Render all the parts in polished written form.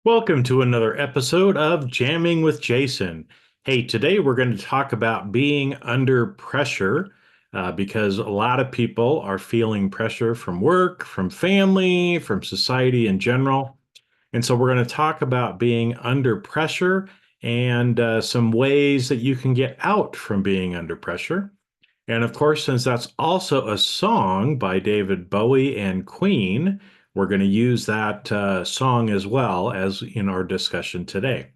Welcome to another episode of Jamming with Jason. Hey, today we're going to talk about being under pressure because a lot of people are feeling pressure from work, from family, from society in general. And so we're going to talk about being under pressure and some ways that you can get out from being under pressure. And of course, since that's also a song by David Bowie and Queen, we're going to use that song as well as in our discussion today.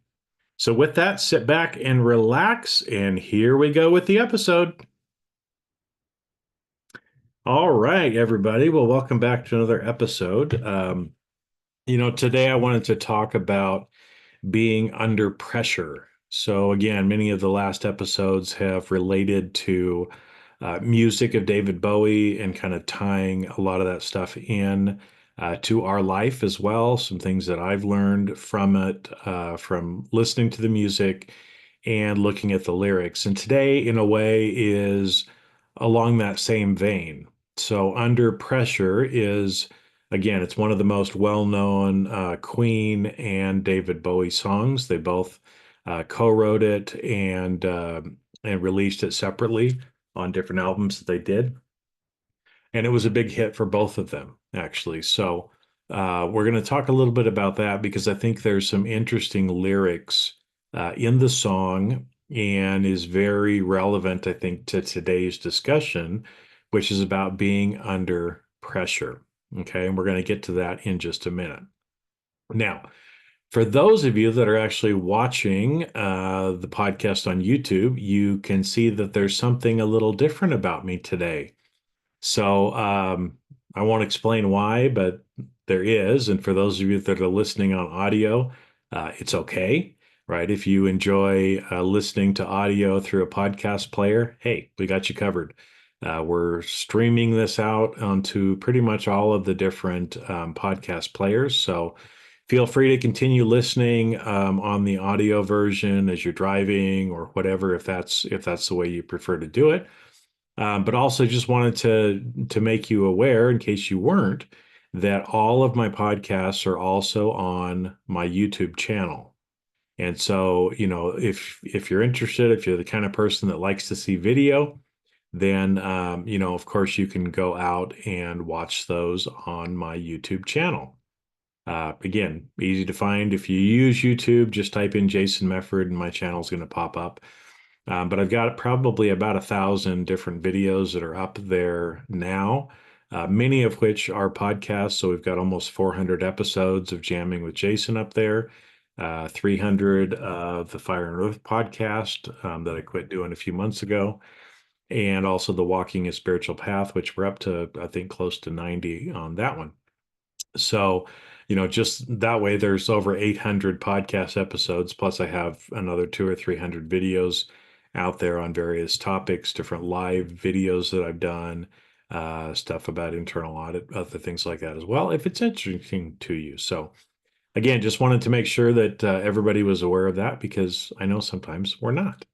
So, with that, sit back and relax. And here we go with the episode. All right, everybody. Well, welcome back to another episode. Today I wanted to talk about being under pressure. So, again, many of the last episodes have related to music of David Bowie and kind of tying a lot of that stuff in to our life as well. Some things that I've learned from it, from listening to the music and looking at the lyrics. And today, in a way, is along that same vein. So, Under Pressure is, again, it's one of the most well known Queen and David Bowie songs. They both co wrote it and released it separately on different albums that they did. And it was a big hit for both of them, actually. So we're going to talk a little bit about that because I think there's some interesting lyrics in the song and is very relevant, I think, to today's discussion, which is about being under pressure. Okay. And we're going to get to that in just a minute. Now, for those of you that are actually watching the podcast on YouTube, you can see that there's something a little different about me today. So I won't explain why, but there is. And for those of you that are listening on audio, it's okay, right? If you enjoy listening to audio through a podcast player, hey, we got you covered. We're streaming this out onto pretty much all of the different podcast players. So feel free to continue listening on the audio version as you're driving or whatever, if that's the way you prefer to do it. But also just wanted to make you aware, in case you weren't, that all of my podcasts are also on my YouTube channel. And so, if you're interested, if you're the kind of person that likes to see video, then of course, you can go out and watch those on my YouTube channel. Again, easy to find. If you use YouTube, just type in Jason Mefford and my channel is going to pop up. But I've got probably about 1,000 different videos that are up there now, many of which are podcasts. So we've got almost 400 episodes of Jamming with Jason up there, 300 of the Fire and Earth podcast that I quit doing a few months ago, and also the Walking a Spiritual Path, which we're up to, I think, close to 90 on that one. So, just that way, there's over 800 podcast episodes. Plus, I have another 200 or 300 videos out there on various topics, different live videos that I've done, stuff about internal audit, other things like that as well, if it's interesting to you. So, again, just wanted to make sure that everybody was aware of that because I know sometimes we're not.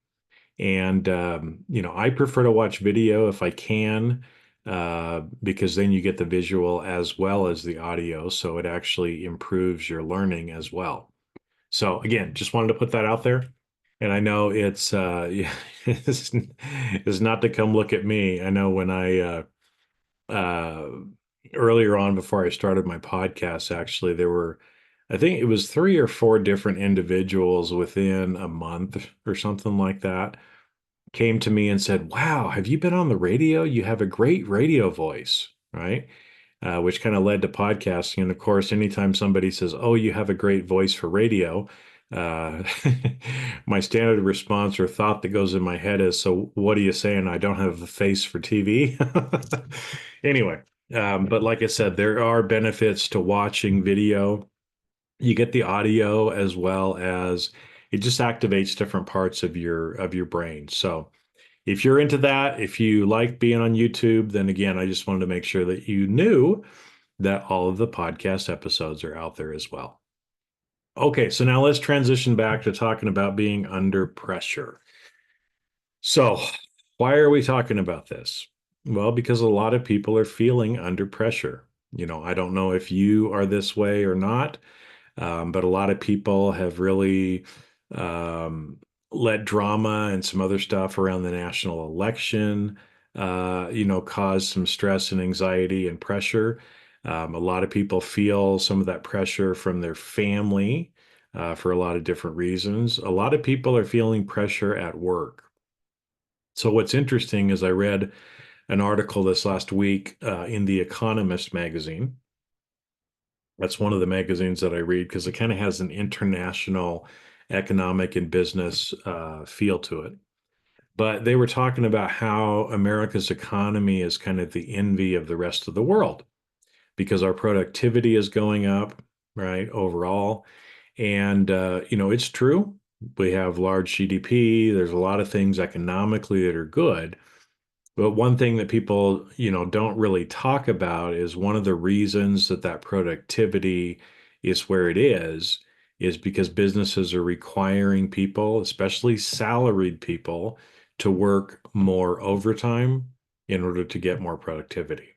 And, I prefer to watch video if I can, because then you get the visual as well as the audio. So it actually improves your learning as well. So again, just wanted to put that out there. And I know it's, it's not to come look at me. I know when uh, earlier on before I started my podcast, actually, there were, I think it was 3 or 4 different individuals within a month or something like that came to me and said, "Wow, have you been on the radio? You have a great radio voice," right? Which kind of led to podcasting. And of course, anytime somebody says, "Oh, you have a great voice for radio," uh, my standard response or thought that goes in my head is, "So what are you saying? I don't have a face for TV?" Anyway, but like I said, there are benefits to watching video. You get the audio as well as it just activates different parts of your brain. So if you're into that, if you like being on YouTube, then again, I just wanted to make sure that you knew that all of the podcast episodes are out there as well. Okay, so now let's transition back to talking about being under pressure. So, why are we talking about this? Well, because a lot of people are feeling under pressure. I don't know if you are this way or not. But a lot of people have really um, let drama and some other stuff around the national election, cause some stress and anxiety and pressure. A lot of people feel some of that pressure from their family for a lot of different reasons. A lot of people are feeling pressure at work. So what's interesting is I read an article this last week in The Economist magazine. That's one of the magazines that I read because it kind of has an international economic and business feel to it. But they were talking about how America's economy is kind of the envy of the rest of the world because our productivity is going up, right, overall. And, it's true. We have large GDP. There's a lot of things economically that are good. But one thing that people, don't really talk about is one of the reasons that productivity is where it is because businesses are requiring people, especially salaried people, to work more overtime in order to get more productivity.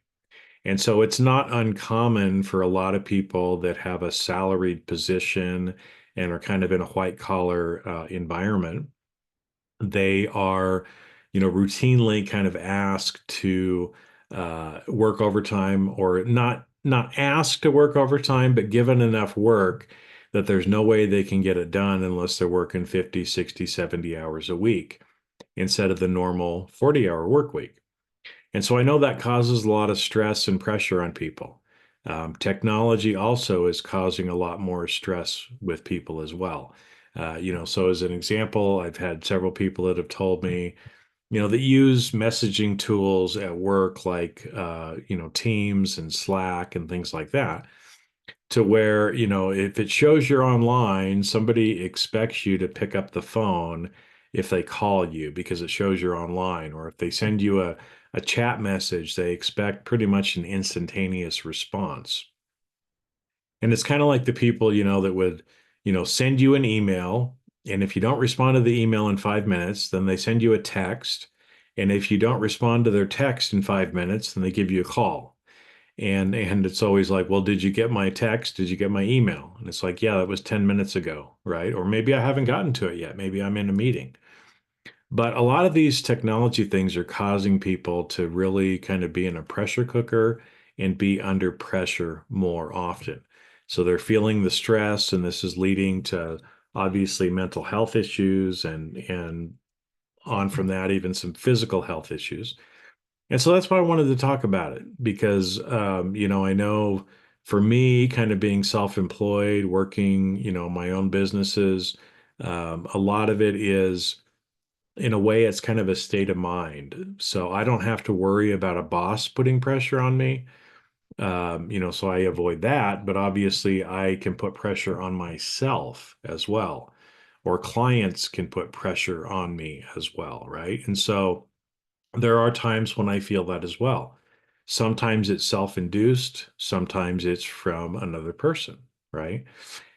And so it's not uncommon for a lot of people that have a salaried position and are kind of in a white collar environment. They are, routinely kind of asked to work overtime, or not asked to work overtime, but given enough work that there's no way they can get it done unless they're working 50, 60, 70 hours a week instead of the normal 40-hour work week. And so I know that causes a lot of stress and pressure on people. Technology also is causing a lot more stress with people as well. So as an example, I've had several people that have told me, that use messaging tools at work like, Teams and Slack and things like that, to where, if it shows you're online, somebody expects you to pick up the phone if they call you because it shows you're online, or if they send you a chat message, they expect pretty much an instantaneous response. And it's kind of like the people, that would, send you an email. And if you don't respond to the email in 5 minutes, then they send you a text. And if you don't respond to their text in 5 minutes, then they give you a call. And it's always like, well, did you get my text? Did you get my email? And it's like, yeah, that was 10 minutes ago, right? Or maybe I haven't gotten to it yet. Maybe I'm in a meeting. But a lot of these technology things are causing people to really kind of be in a pressure cooker and be under pressure more often. So they're feeling the stress, and this is leading to obviously mental health issues, and on from that, even some physical health issues. And so that's why I wanted to talk about it because, I know for me, kind of being self-employed, working, my own businesses, a lot of it is, in a way, it's kind of a state of mind. So I don't have to worry about a boss putting pressure on me. So I avoid that. But obviously, I can put pressure on myself as well, or clients can put pressure on me as well, right? And so there are times when I feel that as well. Sometimes it's self-induced, sometimes it's from another person, right?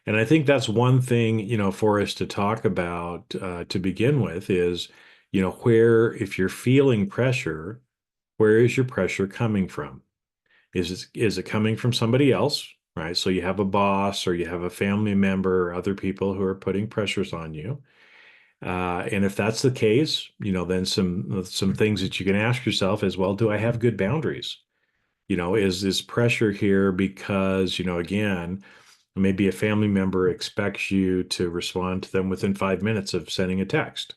And I think that's one thing, for us to talk about to begin with is, if you're feeling pressure, where is your pressure coming from? Is it coming from somebody else, right? So you have a boss or you have a family member or other people who are putting pressures on you. And if that's the case, then some things that you can ask yourself is, well, do I have good boundaries? Is this pressure here because, again, maybe a family member expects you to respond to them within 5 minutes of sending a text.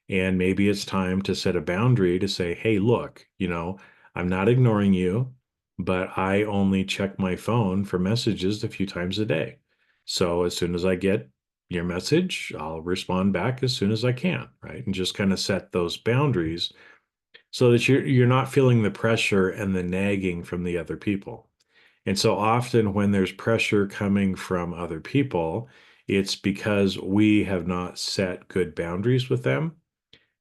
And maybe it's time to set a boundary to say, hey, look, I'm not ignoring you, but I only check my phone for messages a few times a day. So as soon as I get your message, I'll respond back as soon as I can, right? And just kind of set those boundaries so that you're not feeling the pressure and the nagging from the other people. And so often when there's pressure coming from other people, it's because we have not set good boundaries with them.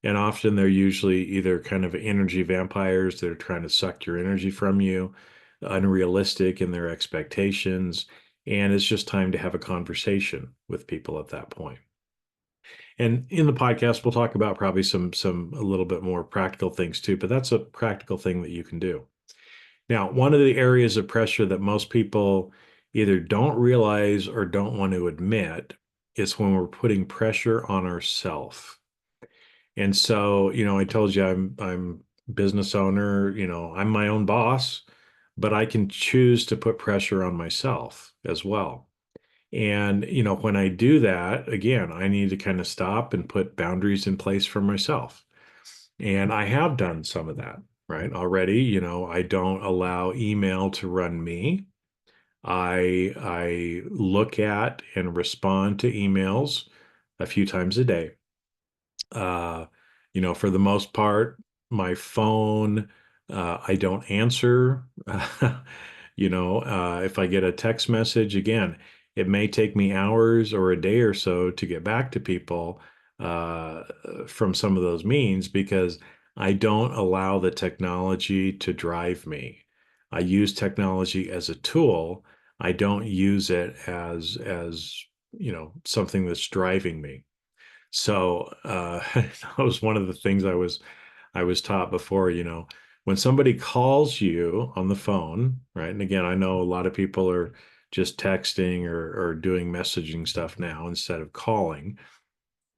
And often they're usually either kind of energy vampires that are trying to suck your energy from you, unrealistic in their expectations. And it's just time to have a conversation with people at that point. And in the podcast, we'll talk about probably some a little bit more practical things too, but that's a practical thing that you can do. Now, one of the areas of pressure that most people, either don't realize or don't want to admit is when we're putting pressure on ourselves. And so, I told you I'm business owner, I'm my own boss, but I can choose to put pressure on myself as well. And, when I do that, again, I need to kind of stop and put boundaries in place for myself. And I have done some of that, right? Already, I don't allow email to run me. I look at and respond to emails a few times a day. Uh, for the most part, my phone, I don't answer. If I get a text message, again, it may take me hours or a day or so to get back to people uh, from some of those means because I don't allow the technology to drive me. I use technology as a tool. I don't use it as something that's driving me. So that was one of the things I was taught before, when somebody calls you on the phone, right? And again, I know a lot of people are just texting or doing messaging stuff now instead of calling.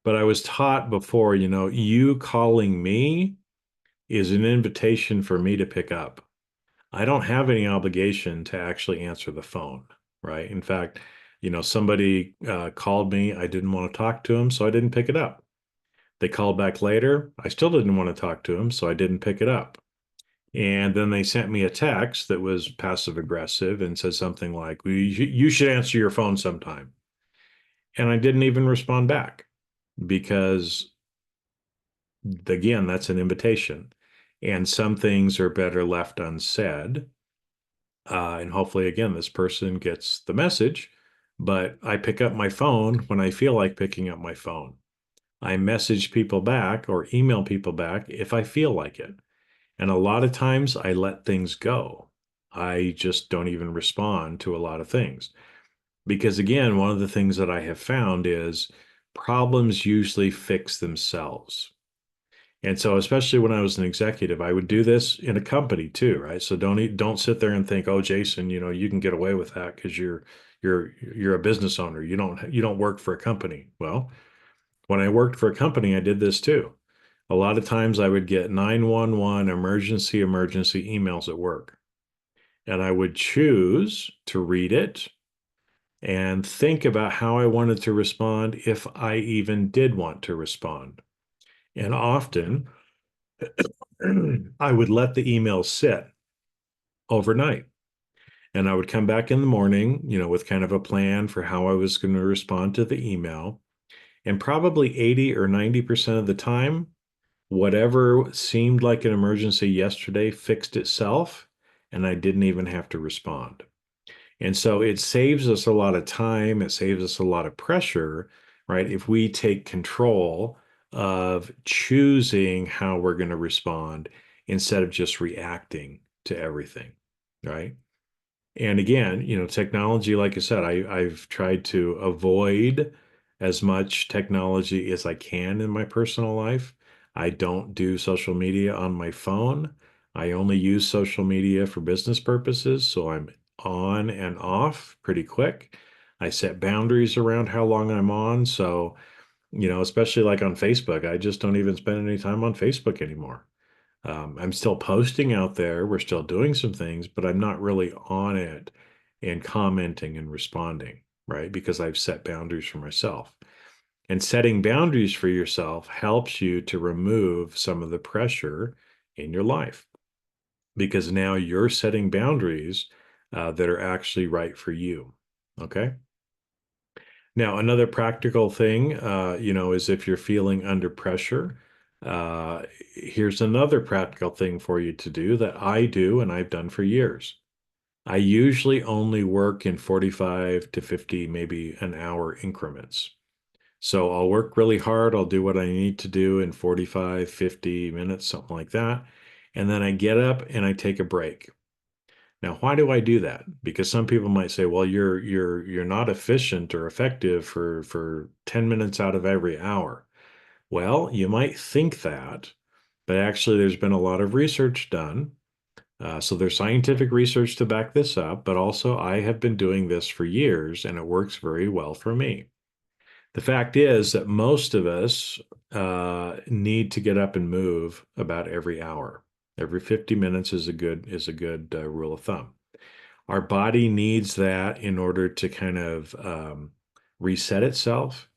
But I was taught before, you calling me is an invitation for me to pick up. I don't have any obligation to actually answer the phone, right? In fact, somebody called me. I didn't want to talk to them, so I didn't pick it up. They called back later. I still didn't want to talk to him, so I didn't pick it up. And then they sent me a text that was passive aggressive and said something like, well, you should answer your phone sometime. And I didn't even respond back because, again, that's an invitation. And some things are better left unsaid. And hopefully, again, this person gets the message, but I pick up my phone when I feel like picking up my phone. I message people back or email people back if I feel like it. And a lot of times I let things go. I just don't even respond to a lot of things. Because again, one of the things that I have found is problems usually fix themselves. And so, especially when I was an executive, I would do this in a company too, right? So don't sit there and think, oh, Jason, you can get away with that because you're a business owner. You don't work for a company. Well, when I worked for a company, I did this too. A lot of times I would get 911 emergency emails at work, and I would choose to read it and think about how I wanted to respond if I even did want to respond. And often I would let the email sit overnight. And I would come back in the morning, with kind of a plan for how I was going to respond to the email. And probably 80 or 90% of the time, whatever seemed like an emergency yesterday fixed itself, and I didn't even have to respond. And so it saves us a lot of time, it saves us a lot of pressure, right? If we take control of choosing how we're going to respond instead of just reacting to everything, right? And again, technology, like I said, I've tried to avoid as much technology as I can in my personal life. I don't do social media on my phone. I only use social media for business purposes, so I'm on and off pretty quick. I set boundaries around how long I'm on. So, especially like on Facebook, I just don't even spend any time on Facebook anymore. I'm still posting out there. We're still doing some things, but I'm not really on it and commenting and responding, right? Because I've set boundaries for myself. And setting boundaries for yourself helps you to remove some of the pressure in your life because now you're setting boundaries that are actually right for you. Okay. Now, another practical thing, is if you're feeling under pressure, here's another practical thing for you to do that I do and I've done for years. I usually only work in 45 to 50, maybe an hour increments. So I'll work really hard. I'll do what I need to do in 45, 50 minutes, something like that. And then I get up and I take a break. Now, why do I do that? Because some people might say, well, you're not efficient or effective for 10 minutes out of every hour. Well, you might think that, but actually there's been a lot of research done So there's scientific research to back this up, but also I have been doing this for years and it works very well for me. The fact is that most of us need to get up and move about every hour. Every 50 minutes is a good rule of thumb. Our body needs that in order to kind of reset itself.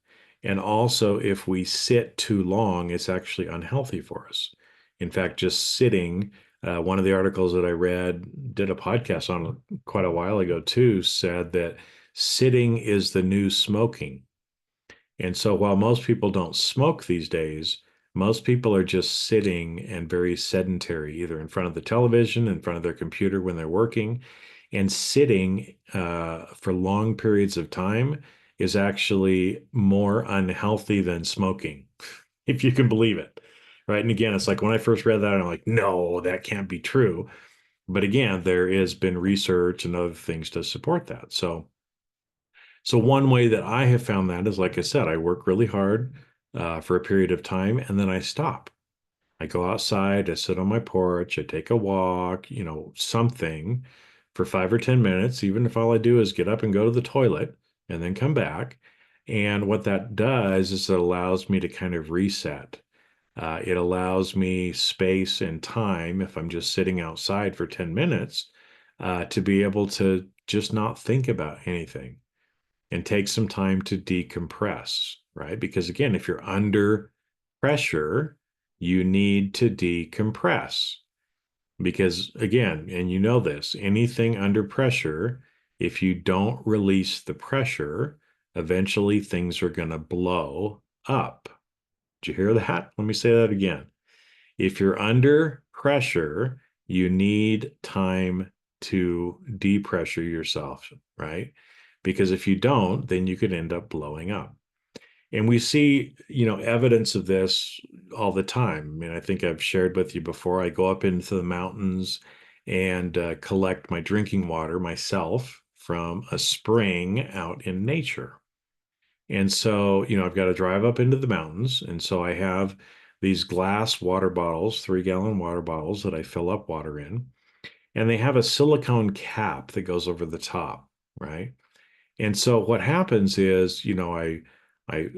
And also, if we sit too long, it's actually unhealthy for us. In fact, just sitting, one of the articles that I read, did a podcast on quite a while ago too, said that sitting is the new smoking. And so while most people don't smoke these days, most people are just sitting and very sedentary, either in front of the television, in front of their computer when they're working. And sitting for long periods of time is actually more unhealthy than smoking, if you can believe it. Right. And again, it's like when I first read that, I'm like, no, that can't be true. But again, there has been research and other things to support that. So one way that I have found that is, like I said, I work really hard for a period of time and then I stop. I go outside, I sit on my porch, I take a walk, something for 5 or 10 minutes, even if all I do is get up and go to the toilet and then come back. And what that does is it allows me to kind of reset. It allows me space and time, if I'm just sitting outside for 10 minutes, to be able to just not think about anything and take some time to decompress, right? Because again, if you're under pressure, you need to decompress. Because again, and you know this, anything under pressure, if you don't release the pressure, eventually things are going to blow up. Did you hear that? Let me say that again. If you're under pressure, you need time to depressure yourself, right? Because if you don't, then you could end up blowing up. And we see, evidence of this all the time. I mean, I think I've shared with you before. I go up into the mountains and collect my drinking water myself from a spring out in nature. And so, I've got to drive up into the mountains. And so I have these glass water bottles, 3-gallon water bottles that I fill up water in. And they have a silicone cap that goes over the top, right? And so what happens is, I,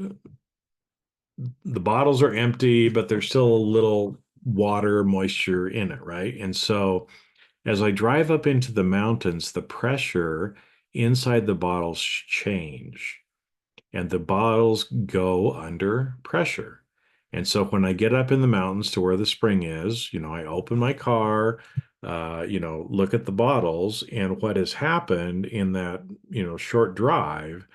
the bottles are empty, but there's still a little water moisture in it, right? And so as I drive up into the mountains, the pressure inside the bottles change and the bottles go under pressure. And so when I get up in the mountains to where the spring is, I open my car, look at the bottles, and what has happened in that, short drive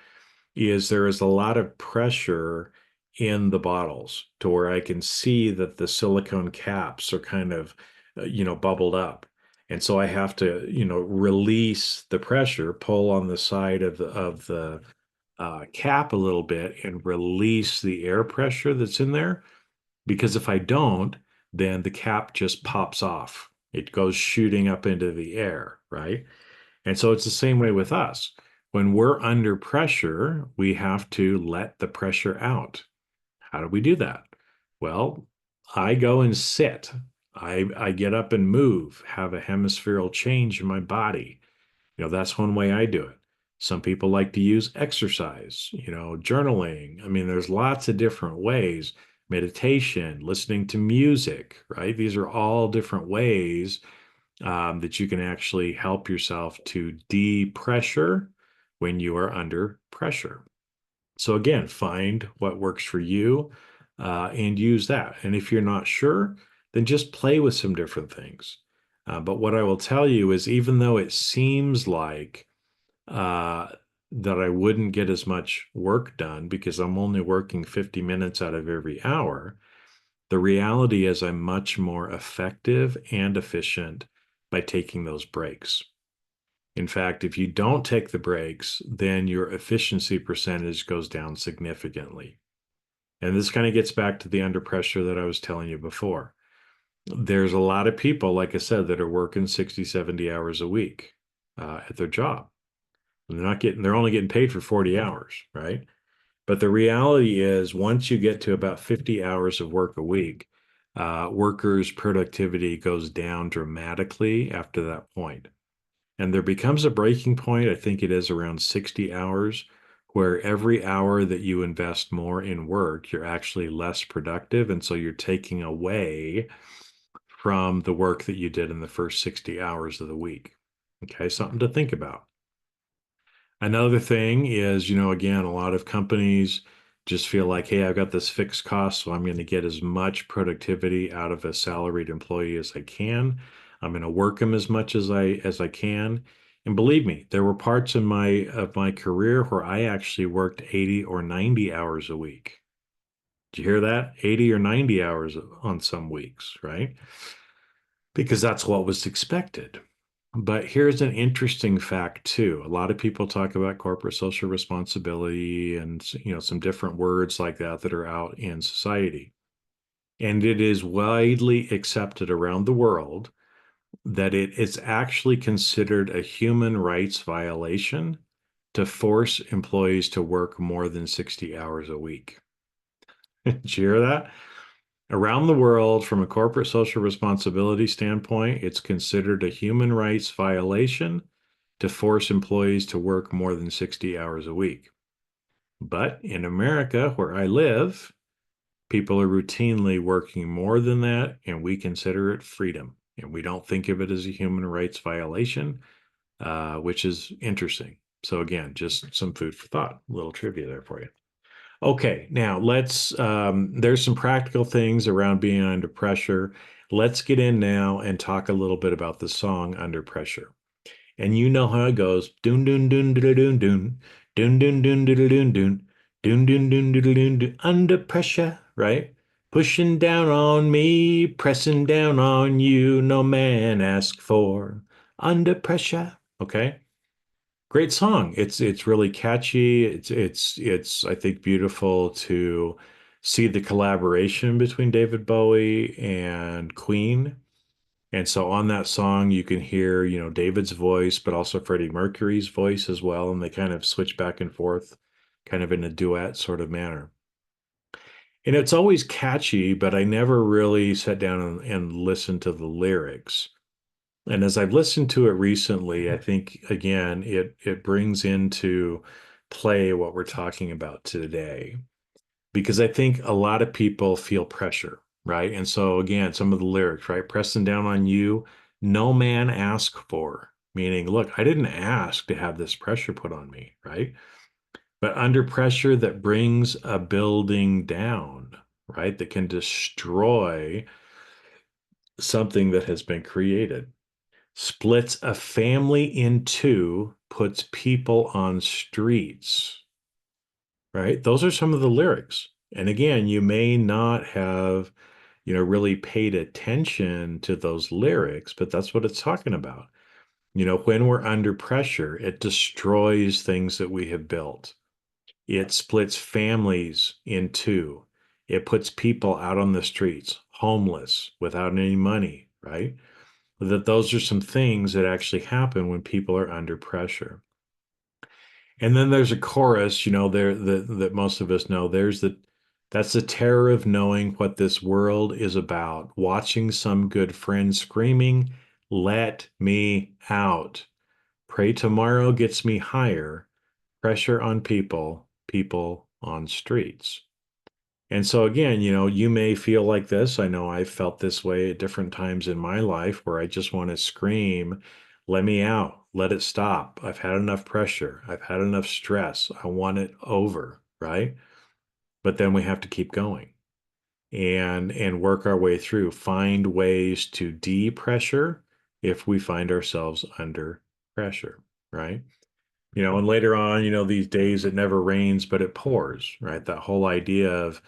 is there is a lot of pressure in the bottles to where I can see that the silicone caps are kind of, bubbled up. And so I have to, release the pressure, pull on the side of the cap a little bit and release the air pressure that's in there. Because if I don't, then the cap just pops off. It goes shooting up into the air, right? And so it's the same way with us. When we're under pressure, we have to let the pressure out. How do we do that? Well, I go and sit. I get up and move, have a hemispherical change in my body. That's one way I do it. Some people like to use exercise, journaling. I mean, there's lots of different ways. Meditation, listening to music, right? These are all different ways that you can actually help yourself to de-pressure when you are under pressure. So again, find what works for you and use that. And if you're not sure, then just play with some different things. But what I will tell you is, even though it seems like uh, that I wouldn't get as much work done because I'm only working 50 minutes out of every hour, the reality is I'm much more effective and efficient by taking those breaks. In fact, if you don't take the breaks, then your efficiency percentage goes down significantly. And this kind of gets back to the under pressure that I was telling you before. There's a lot of people, like I said, that are working 60, 70 hours a week at their job. And they're only getting paid for 40 hours, right? But the reality is, once you get to about 50 hours of work a week, workers' productivity goes down dramatically after that point. And there becomes a breaking point, I think it is around 60 hours, where every hour that you invest more in work, you're actually less productive. And so you're taking away from the work that you did in the first 60 hours of the week. Okay, something to think about. Another thing is, again, a lot of companies just feel like, hey, I've got this fixed cost, so I'm going to get as much productivity out of a salaried employee as I can. I'm going to work them as much as I can. And believe me, there were parts in my career where I actually worked 80 or 90 hours a week. Did you hear that? 80 or 90 hours on some weeks, right? Because that's what was expected. But here's an interesting fact too. A lot of people talk about corporate social responsibility and some different words like that that are out in society. And it is widely accepted around the world that it is actually considered a human rights violation to force employees to work more than 60 hours a week. Did you hear that? Around the world, from a corporate social responsibility standpoint, it's considered a human rights violation to force employees to work more than 60 hours a week. But in America, where I live, people are routinely working more than that, and we consider it freedom. And we don't think of it as a human rights violation, which is interesting. So, again, just some food for thought, a little trivia there for you. Okay, now there's some practical things around being under pressure. Let's get in now and talk a little bit about the song Under Pressure. And you know how it goes. Doon doon doon doon doon doon doon doon doon doon doon doon doon doon doon doon doon doon under pressure, right? Pushing down on me, pressing down on you, no man asked for. Under pressure. Okay. Great song. It's really catchy. It's I think beautiful to see the collaboration between David Bowie and Queen. And so on that song, you can hear, David's voice, but also Freddie Mercury's voice as well. And they kind of switch back and forth, kind of in a duet sort of manner. And it's always catchy, but I never really sat down and listened to the lyrics. And as I've listened to it recently, I think again, it brings into play what we're talking about today because I think a lot of people feel pressure, right? And so again, some of the lyrics, right? Pressing down on you, no man asked for, meaning, look, I didn't ask to have this pressure put on me, right? But under pressure that brings a building down, right? That can destroy something that has been created. Splits a family in two, puts people on streets, right? Those are some of the lyrics. And again, you may not have, really paid attention to those lyrics, but that's what it's talking about. When we're under pressure, it destroys things that we have built. It splits families in two. It puts people out on the streets, homeless, without any money, right? That those are some things that actually happen when people are under pressure. And then there's a chorus, there that most of us know. That's the terror of knowing what this world is about. Watching some good friend screaming, "Let me out." Pray tomorrow gets me higher. Pressure on people, people on streets. And so again, you may feel like this. I know I've felt this way at different times in my life where I just want to scream, let me out, let it stop. I've had enough pressure. I've had enough stress. I want it over, right? But then we have to keep going and work our way through, find ways to de-pressure if we find ourselves under pressure, right? And later on, these days it never rains, but it pours, right? That whole idea of,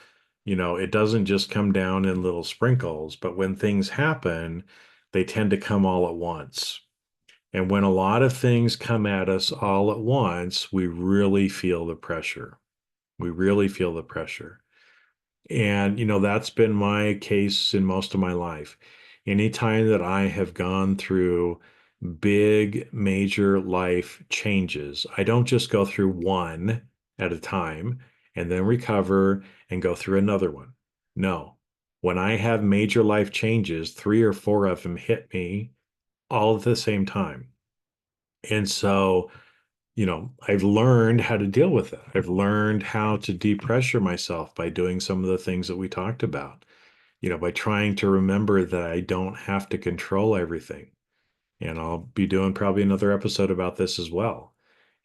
it doesn't just come down in little sprinkles, but when things happen, they tend to come all at once. And when a lot of things come at us all at once, we really feel the pressure. We really feel the pressure. And, that's been my case in most of my life. Anytime that I have gone through big, major life changes, I don't just go through one at a time and then recover and go through another one. No, When I have major life changes, three or four of them hit me all at the same time. And so, I've learned how to deal with it. I've learned how to depressure myself by doing some of the things that we talked about, by trying to remember that I don't have to control everything. And I'll be doing probably another episode about this as well.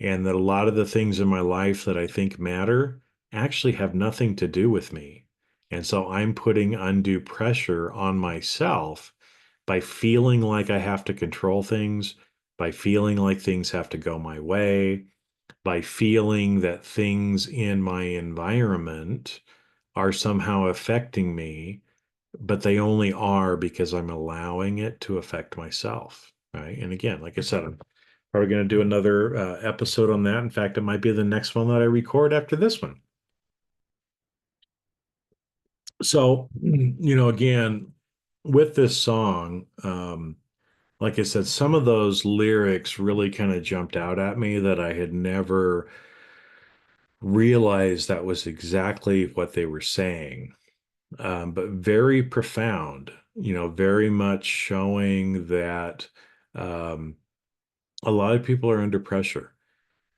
And that a lot of the things in my life that I think matter actually have nothing to do with me. And so I'm putting undue pressure on myself by feeling like I have to control things, by feeling like things have to go my way, by feeling that things in my environment are somehow affecting me, but they only are because I'm allowing it to affect myself. Right. And again, like I said, I'm probably going to do another episode on that. In fact, it might be the next one that I record after this one. So, again, with this song, like I said, some of those lyrics really kind of jumped out at me that I had never realized that was exactly what they were saying. But very profound, very much showing that um, a lot of people are under pressure.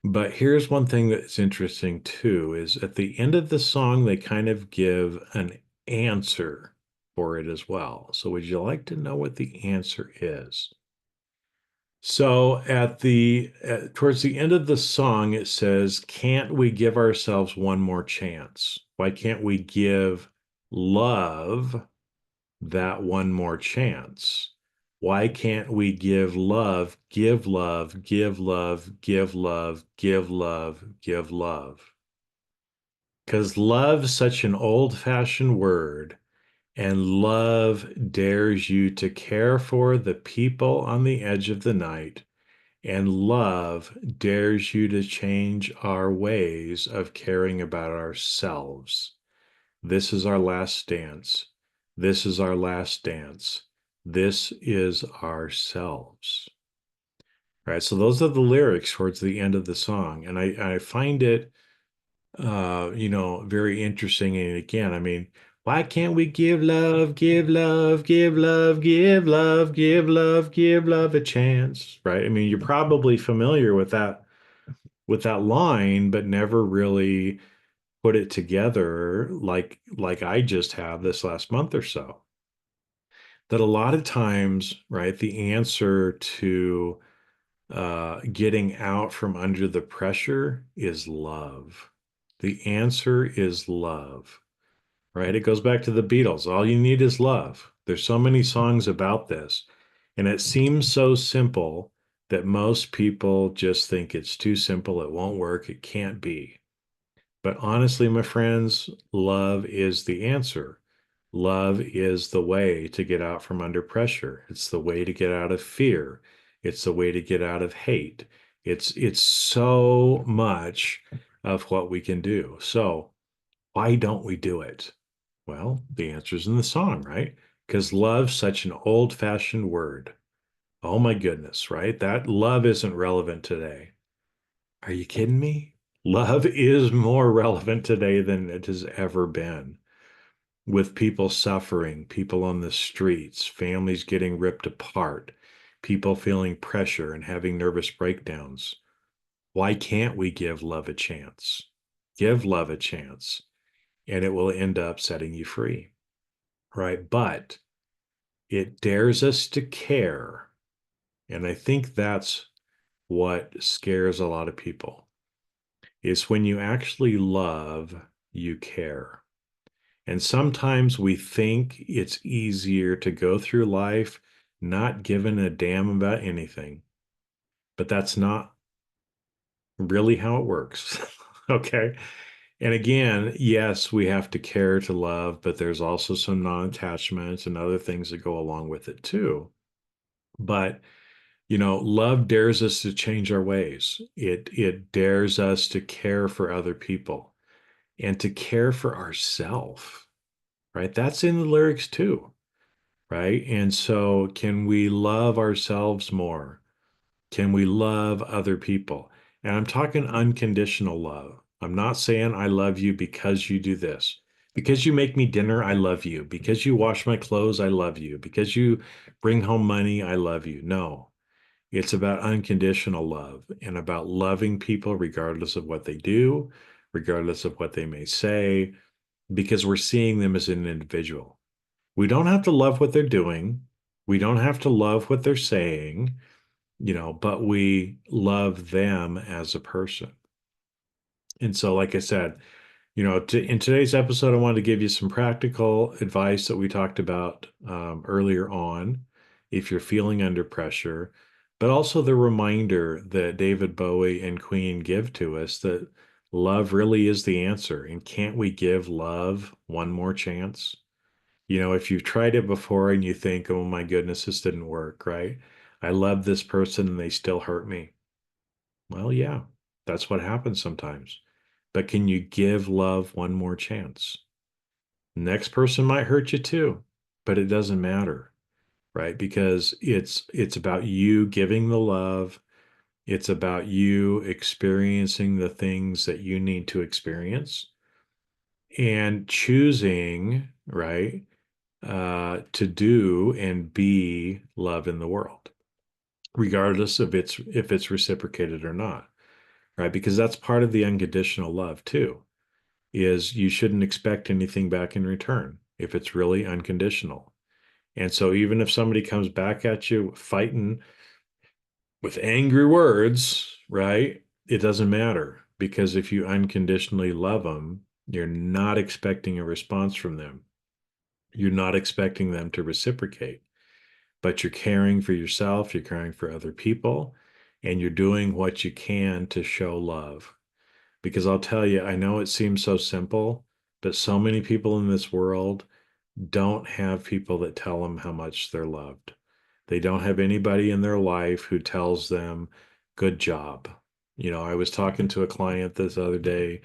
But here's one thing that's interesting too, is at the end of the song, they kind of give an answer for it as well. So would you like to know what the answer is? So towards the end of the song, it says, "Can't we give ourselves one more chance? Why can't we give love that one more chance? Why can't we give love, give love, give love, give love, give love, give love?" Because love's such an old-fashioned word, and love dares you to care for the people on the edge of the night, and love dares you to change our ways of caring about ourselves. This is our last dance. This is our last dance. This is ourselves. Right. So those are the lyrics towards the end of the song. And I find it, very interesting. And again, I mean, why can't we give love, give love, give love, give love, give love, give love a chance? Right. I mean, you're probably familiar with that line, but never really put it together like I just have this last month or so. That a lot of times, right, the answer to getting out from under the pressure is love. The answer is love, right? It goes back to the Beatles. All you need is love. There's so many songs about this, and it seems so simple that most people just think it's too simple. It won't work. It can't be. But honestly, my friends, love is the answer. Love is the way to get out from under pressure. It's the way to get out of fear. It's the way to get out of hate. It's so much of what we can do. So why don't we do it? Well, the answer's in the song, right? Because love's such an old-fashioned word. Oh my goodness, right? That love isn't relevant today. Are you kidding me? Love is more relevant today than it has ever been. With people suffering, people on the streets, families getting ripped apart, people feeling pressure and having nervous breakdowns. Why can't we give love a chance? Give love a chance, and it will end up setting you free, right? But it dares us to care. And I think that's what scares a lot of people is when you actually love, you care. And sometimes we think it's easier to go through life not giving a damn about anything, but that's not really how it works. Okay. And again, yes, we have to care to love, but there's also some non-attachments and other things that go along with it too. But love dares us to change our ways. It dares us to care for other people and to care for ourselves, right? That's in the lyrics too, right? And so, can we love ourselves more? Can we love other people? And I'm talking unconditional love. I'm not saying I love you because you do this. Because you make me dinner, I love you. Because you wash my clothes, I love you. Because you bring home money, I love you. No, it's about unconditional love and about loving people regardless of what they do, regardless of what they may say, because we're seeing them as an individual. We don't have to love what they're doing. We don't have to love what they're saying, but we love them as a person. And so, like I said, in today's episode, I wanted to give you some practical advice that we talked about earlier on, if you're feeling under pressure, but also the reminder that David Bowie and Queen give to us that love really is the answer. And can't we give love one more chance? If you've tried it before and you think, oh my goodness, this didn't work, right? I love this person and they still hurt me. Well, yeah, that's what happens sometimes. But can you give love one more chance? Next person might hurt you too, but it doesn't matter, right? Because it's about you giving the love. It's about you experiencing the things that you need to experience and choosing, right, to do and be love in the world, regardless of if it's reciprocated or not, right? Because that's part of the unconditional love too, is you shouldn't expect anything back in return if it's really unconditional. And so even if somebody comes back at you fighting with angry words, right? It doesn't matter because if you unconditionally love them, you're not expecting a response from them. You're not expecting them to reciprocate, but you're caring for yourself, you're caring for other people, and you're doing what you can to show love. Because I'll tell you, I know it seems so simple, but so many people in this world don't have people that tell them how much they're loved. They don't have anybody in their life who tells them, good job. I was talking to a client this other day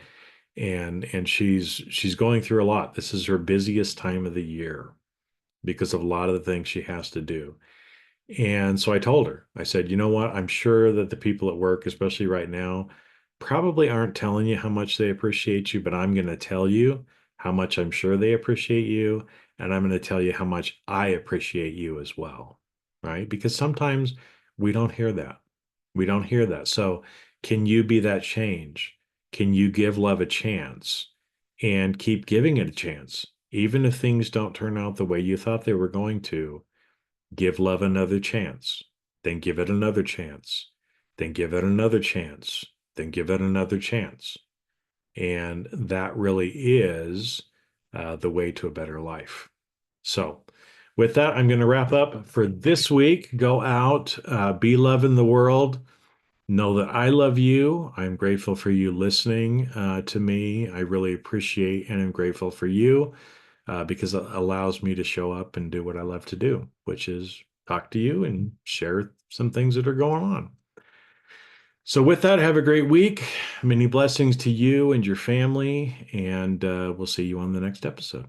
and she's going through a lot. This is her busiest time of the year because of a lot of the things she has to do. And so I told her, I said, you know what? I'm sure that the people at work, especially right now, probably aren't telling you how much they appreciate you, but I'm going to tell you how much I'm sure they appreciate you. And I'm going to tell you how much I appreciate you as well. Right? Because sometimes we don't hear that. We don't hear that. So can you be that change? Can you give love a chance and keep giving it a chance? Even if things don't turn out the way you thought they were going to, give love another chance, then give it another chance, then give it another chance, then give it another chance. And that really is the way to a better life. So, with that, I'm going to wrap up for this week. Go out, be love in the world. Know that I love you. I'm grateful for you listening to me. I really appreciate and am grateful for you because it allows me to show up and do what I love to do, which is talk to you and share some things that are going on. So, with that, have a great week. Many blessings to you and your family, and we'll see you on the next episode.